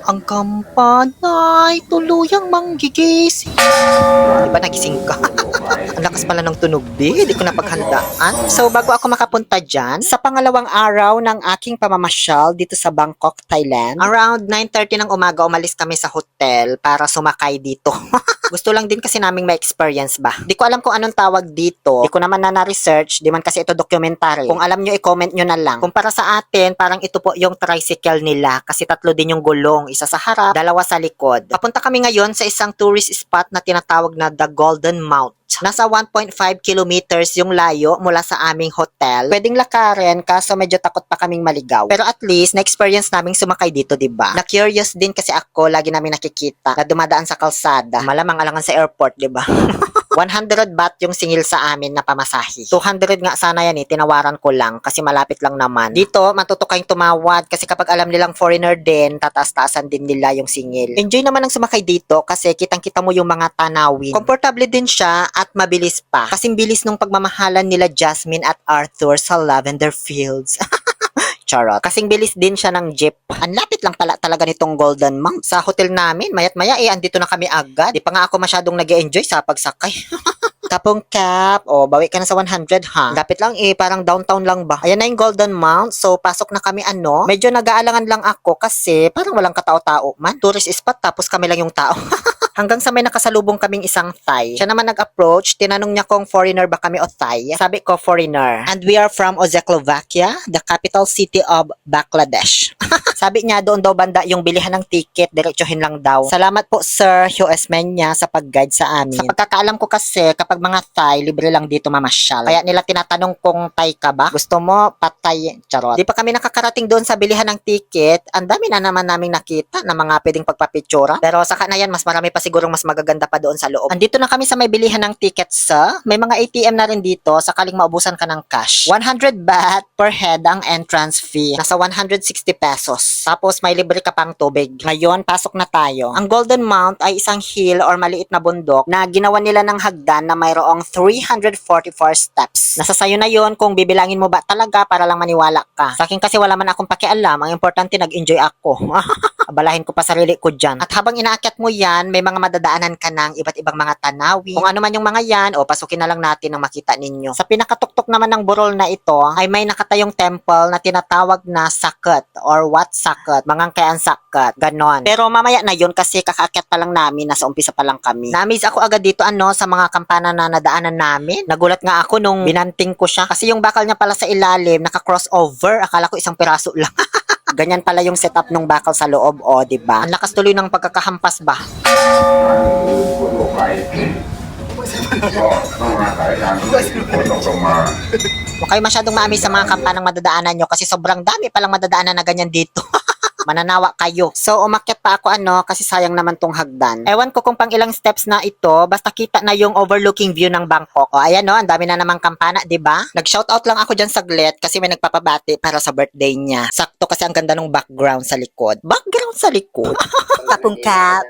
Ang kampanay tuluyang manggigising. Di ba nagising ka? Ang lakas pala ng tunog, di ko napaghandaan. So, bago ako makapunta dyan, sa pangalawang araw ng aking pamamasyal dito sa Bangkok, Thailand, around 9:30 ng umaga, umalis kami sa hotel para sumakay dito. Gusto lang din kasi naming ma-experience ba. Di ko alam kung anong tawag dito. Di ko naman na-research. Di man kasi ito documentary. Kung alam nyo, i-comment nyo na lang. Kung para sa atin, parang ito po yung tricycle nila. Kasi tatlo din yung gulong. Isa sa harap, dalawa sa likod. Papunta kami ngayon sa isang tourist spot na tinatawag na The Golden Mount. Nasa 1.5 kilometers yung layo mula sa aming hotel. Pwedeng lakarin kaso medyo takot pa kaming maligaw. Pero at least na-experience naming sumakay dito, 'di ba? Na-curious din kasi ako, lagi namin nakikita na dumadaan sa kalsada. Malamang alangan sa airport, 'di ba? 100 baht yung singil sa amin na pamasahe. 200 nga sana yan tinawaran ko lang kasi malapit lang naman. Dito, matuto kayong tumawad kasi kapag alam nilang foreigner din, tataas-taasan din nila yung singil. Enjoy naman ang sumakay dito kasi kitang-kita mo yung mga tanawin. Komportable din siya at mabilis pa. Kasing bilis nung pagmamahalan nila Jasmine at Arthur sa Lavender Fields. Charot. Kasing bilis din siya ng jeep. Ang lapit lang pala talaga nitong Golden Mount. Sa hotel namin, mayat maya andito na kami agad. Di pa nga ako masyadong nag-enjoy sa pagsakay. Kapong Cap, bawi ka na sa 100 ha. Lapit lang parang downtown lang ba. Ayan na yung Golden Mount. So, pasok na kami Medyo nag-aalangan lang ako kasi parang walang katao-tao man. Tourist spot tapos kami lang yung tao. Hanggang sa may nakasalubong kaming isang Thai. Siya naman nag-approach, tinanong niya kung foreigner ba kami o Thai. Sabi ko, foreigner. And we are from Czechoslovakia, the capital city of Bangladesh. Sabi niya, doon daw banda yung bilihan ng ticket, diretsuhin lang daw. Salamat po sir, US man niya sa pag-guide sa amin. Sa pagkakaalam ko kasi, kapag mga Thai, libre lang dito mamasyal. Kaya nila tinatanong kung Thai ka ba? Gusto mo, patay, charot. Di pa kami nakakarating doon sa bilihan ng ticket, ang dami na naman naming nakita na mga pwedeng pagpapitsura. Pero saka na yan, mas marami pa sigurong mas magaganda pa doon sa loob. Andito na kami sa may bilihan ng tickets sa. May mga ATM na rin dito sakaling maubusan ka ng cash. 100 baht per head ang entrance fee. Nasa 160 pesos. Tapos may libre ka pang tubig. Ngayon, pasok na tayo. Ang Golden Mount ay isang hill or maliit na bundok na ginawa nila ng hagdan na mayroong 344 steps. Nasa sayo na yon kung bibilangin mo ba talaga para lang maniwala ka. Sa akin kasi wala man akong pakialam. Ang importante nag-enjoy ako. Abalahin ko pa sarili ko dyan. At habang inaakyat mo yan, may mga madadaanan ka ng iba't ibang mga tanawin. Kung ano man yung mga yan, pasukin na lang natin ang makita ninyo. Sa pinakatuktok naman ng burol na ito, ay may nakatayong temple na tinatawag na Saket or Wat Saket. Mangangkayan Saket. Ganon. Pero mamaya na yun kasi kakaakyat pa lang namin, nasa umpisa pa lang kami. Na-amaze ako agad dito sa mga kampana na nadaanan namin. Nagulat nga ako nung binanting ko siya kasi yung bakal niya pala sa ilalim, naka-crossover. Akala ko isang piraso lang. Ganyan pala yung setup ng bakal sa loob, diba? Ang lakas tuloy ng pagkakahampas ba? Huwag kayo masyadong ma-amaze sa mga kampanang madadaanan nyo kasi sobrang dami palang madadaanan na ganyan dito. Mananawa kayo. So, umakyat pa ako kasi sayang naman tong hagdan. Ewan ko kung pang ilang steps na ito, basta kita na yung overlooking view ng Bangkok. Ayan ang dami na namang kampana, 'di ba? Nag-shoutout lang ako diyan saglit kasi may nagpapabati para sa birthday niya. Sakto kasi ang ganda ng background sa likod. Background sa likod? Kapong Cap.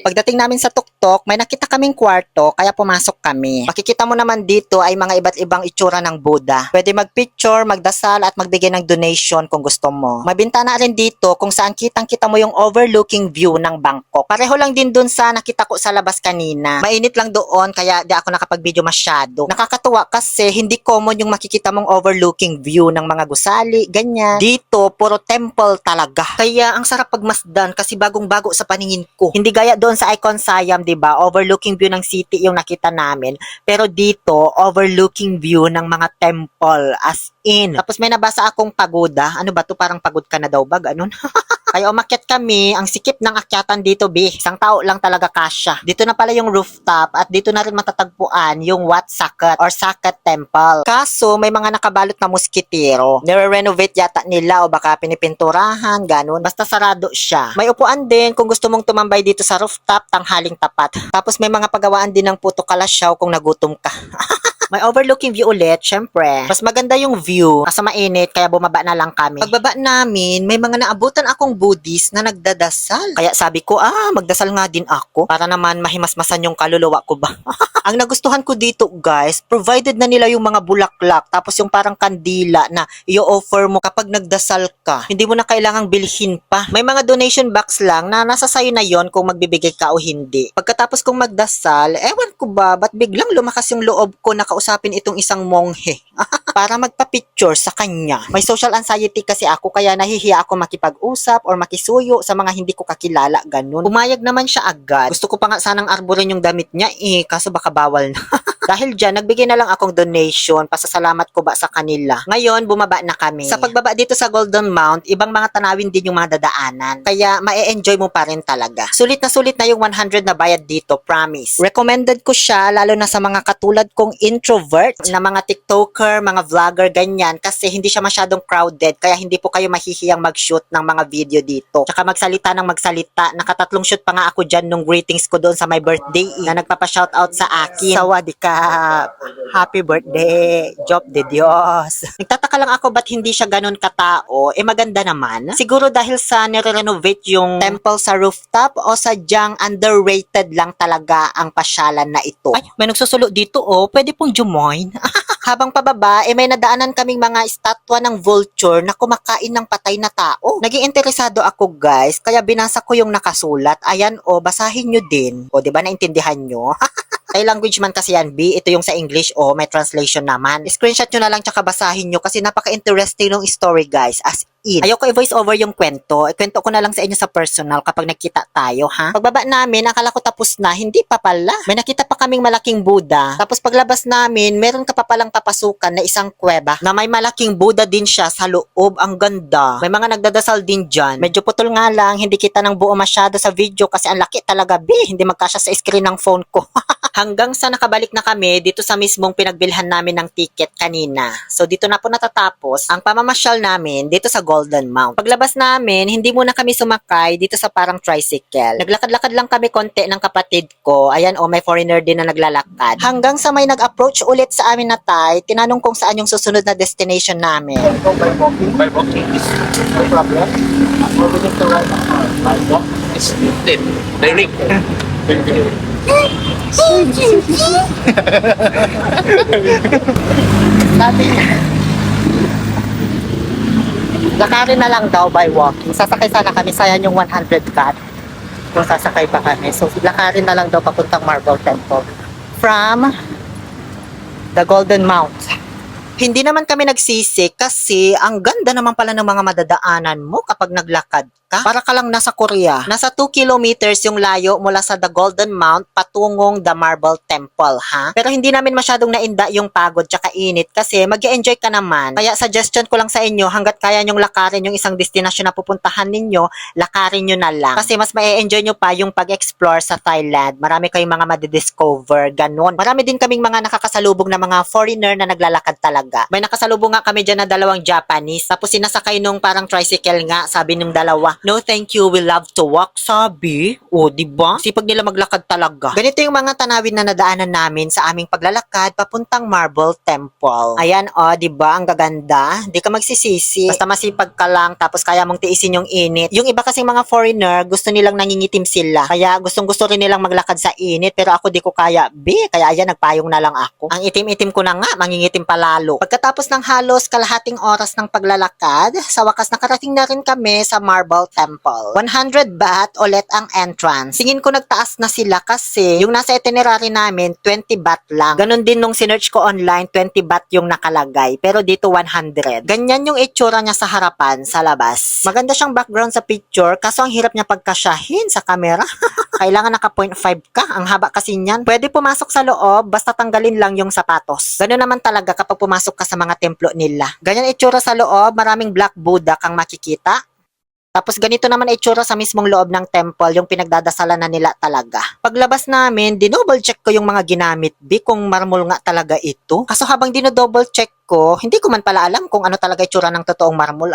Pagdating namin sa tuktok, may nakita kaming kwarto, kaya pumasok kami. Makikita mo naman dito ay mga iba't ibang itsura ng Buddha. Pwede magpicture, magdasal at magbigay ng donation kung gusto mo. May bintana rin dito kung saan kitang-kita mo yung overlooking view ng Bangkok. Pareho lang din dun sa nakita ko sa labas kanina. Mainit lang doon kaya di ako nakapag-video masyado. Nakakatuwa kasi hindi common yung makikita mong overlooking view ng mga gusali, ganyan. Dito, puro temple talaga. Kaya ang sarap pagmasdan kasi bagong-bago sa paningin ko. Hindi gaya doon sa Icon Siam, di ba? Overlooking view ng city yung nakita namin. Pero dito, overlooking view ng mga temple as in. Tapos may nabasa akong pagoda. Ano ba to? Parang pagod ka na daw ba? Ganun. Kaya umakyat kami, ang sikip ng akyatan dito, isang tao lang talaga kasya. Dito na pala yung rooftop at dito na rin matatagpuan yung Wat Saket or Saket Temple. Kaso, may mga nakabalot na muskitero. Nire-renovate yata nila o baka pinipinturahan, ganun. Basta sarado siya. May upuan din kung gusto mong tumambay dito sa rooftop, tanghaling tapat. Tapos may mga pagawaan din ng puto kalasyaw kung nagutom ka. May overlooking view ulit, syempre. Mas maganda yung view, kaso mainit, kaya bumaba na lang kami. Pagbaba namin, may mga naabutan akong Buddhist na nagdadasal. Kaya sabi ko, magdasal nga din ako para naman mahimasmasan yung kaluluwa ko ba. Ang nagustuhan ko dito, guys, provided na nila yung mga bulaklak, tapos yung parang kandila na i-offer mo kapag nagdasal ka. Hindi mo na kailangang bilhin pa. May mga donation box lang na nasa sayo na yon kung magbibigay ka o hindi. Pagkatapos kong magdasal, ewan ko ba, ba't biglang lumakas yung loob ko na kausapin itong isang monghe para magpa-picture sa kanya. May social anxiety kasi ako, kaya nahihiya ako makipag-usap or makisuyo sa mga hindi ko kakilala, ganun. Pumayag naman siya agad. Gusto ko pa nga sanang arborin yung damit niya kaso baka bawal na. Dahil dyan, nagbigay na lang akong donation, pasasalamat ko ba sa kanila. Ngayon, bumaba na kami. Sa pagbaba dito sa Golden Mount, ibang mga tanawin din yung mga dadaanan. Kaya, ma-enjoy mo pa rin talaga. Sulit na yung 100 na bayad dito, promise. Recommended ko siya, lalo na sa mga katulad kong introvert, na mga TikToker, mga vlogger, ganyan, kasi hindi siya masyadong crowded, kaya hindi po kayo mahihiyang mag-shoot ng mga video dito. Tsaka magsalita ng magsalita. Nakatatlong shoot pa nga ako dyan nung greetings ko doon sa my birthday, na nagpapa-shoutout sa akin. Sawadee ka. Happy birthday, Job de Dios. Nagtataka lang ako ba't hindi siya ganun katao, maganda naman. Siguro dahil sa nire-renovate yung temple sa rooftop o sadyang underrated lang talaga ang pasyalan na ito. Ay, may nagsusulo dito pwede pong jumoin. Habang pababa, may nadaanan kaming mga estatwa ng vulture na kumakain ng patay na tao. Naging interesado ako, guys, kaya binasa ko yung nakasulat. Ayan basahin nyo din. Di ba naintindihan nyo? Thai language man kasi yan, B. Ito yung sa English, may translation naman. Screenshot nyo na lang tsaka basahin nyo kasi napaka-interesting ng story, guys. As in. Ayoko i-voice over yung kwento. Kwento ko na lang sa inyo sa personal kapag nagkita tayo, ha? Pagbaba namin, akala ko tapos na. Hindi pa pala. May nakita pa kaming malaking Buddha. Tapos paglabas namin, meron ka pa palang papasukan na isang kuweba na may malaking Buddha din siya sa loob. Ang ganda. May mga nagdadasal din dyan. Medyo putol nga lang, hindi kita ng buo masyado sa video kasi ang laki talaga, B. Hindi magkasya sa screen ng phone ko. Hanggang sa nakabalik na kami dito sa mismong pinagbilhan namin ng ticket kanina. So dito na po natatapos ang pamamasyal namin dito sa Golden Mount. Paglabas namin, hindi muna kami sumakay dito sa parang tricycle. Naglakad-lakad lang kami konti ng kapatid ko. Ayan may foreigner din na naglalakad. Hanggang sa may nag-approach ulit sa amin na Thai, tinanong kung saan yung susunod na destination namin. Go by walking. By walking is no problem. We're willing to ride by walk. It's direct. Thank you. Sabi niya, lakarin na lang daw by walking. Sasakay sana kami, sayang yung 100 cut kung sasakay pa kami. So lakarin na lang daw papuntang Marble Temple from the Golden Mount. Hindi naman kami nagsisi kasi ang ganda naman pala ng mga madadaanan mo kapag naglakad ka. Para ka lang nasa Korea. Nasa 2 kilometers yung layo mula sa The Golden Mount patungong The Marble Temple, ha? Pero hindi namin masyadong nainda yung pagod tsaka init kasi mag-enjoy ka naman. Kaya suggestion ko lang sa inyo, hanggat kaya nyong lakarin yung isang destinasyon na pupuntahan ninyo, lakarin nyo na lang. Kasi mas ma-enjoy nyo pa yung pag-explore sa Thailand. Marami kayong mga madidiscover, ganun. Marami din kaming mga nakakasalubong na mga foreigner na naglalakad talaga. May nakasalubong nga kami dyan na dalawang Japanese. Tapos sinasakay nung parang tricycle nga, sabi nung dalawa, "No, thank you, we love to walk," sabi. Diba? Sipag nila maglakad talaga. Ganito yung mga tanawin na nadaanan namin sa aming paglalakad papuntang Marble Temple. Ayan, diba? Ang gaganda. Di ka magsisisi. Basta masipag ka lang, tapos kaya mong tiisin yung init. Yung iba kasing mga foreigner, gusto nilang nangingitim sila. Kaya gustong-gusto rin nilang maglakad sa init, pero ako di ko kaya, B. Kaya ayan, nagpayong na lang ako. Ang itim-itim ko na nga, mangingitim pa lalo. Pagkatapos ng halos kalahating oras ng paglalakad, sa wakas nakarating na rin kami sa Marble Temple. 100 baht ulit ang entrance. Tingin ko nagtaas na sila kasi yung nasa itinerary namin 20 baht lang. Ganon din nung sinearch ko online, 20 baht yung nakalagay. Pero dito 100. Ganyan yung itsura niya sa harapan, sa labas. Maganda siyang background sa picture kaso ang hirap niya pagkasyahin sa camera. Kailangan naka 0.5 ka. Ang haba kasi niyan. Pwede pumasok sa loob basta tanggalin lang yung sapatos. Ganon naman talaga kapag pumasok ka sa mga templo nila. Ganyan itsura sa loob, maraming Black Buddha kang makikita. Tapos ganito naman itsura sa mismong loob ng temple, yung pinagdadasalan na nila talaga. Paglabas namin, dinouble check ko yung mga ginamit, kung marmol nga talaga ito. Kaso habang dinodouble check ko, hindi ko man pala alam kung ano talaga itsura ng totoong marmol.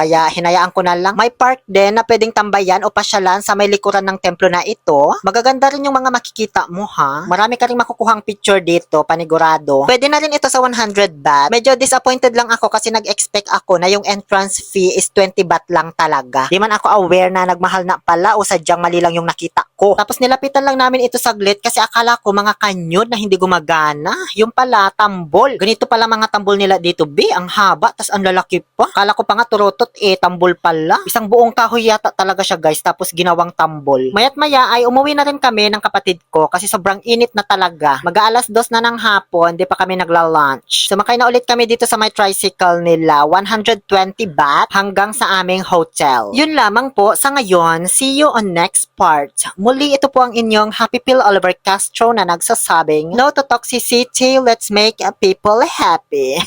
Kaya hinayaan ko na lang. May park din na pwedeng tambayan o pasyalan sa may likuran ng templo na ito. Magaganda rin yung mga makikita mo ha. Marami ka rin makukuhang picture dito, panigurado. Pwede na rin ito sa 100 baht. Medyo disappointed lang ako kasi nag-expect ako na yung entrance fee is 20 baht lang talaga. Di man ako aware na nagmahal na pala o sadyang mali lang yung nakita ko. Tapos nilapitan lang namin ito saglit kasi akala ko mga kanyod na hindi gumagana. Yung pala, tambol. Ganito pala mga tambol nila dito, B. Ang haba, tas ang lalaki pa. Akala ko pa nga turotot tambol pala. Isang buong kahoy yata talaga siya guys, tapos ginawang tambol. Mayat maya ay umuwi na rin kami ng kapatid ko kasi sobrang init na talaga. Mag-aalas 2 na ng hapon, di pa kami nagla-lunch. Sumakay na ulit kami dito sa may tricycle nila, 120 baht hanggang sa aming hotel. Yun lamang po sa ngayon. See you on next part. Muli ito po ang inyong Happy Pill Oliver Castro na nagsasabing, no to toxicity, let's make people happy.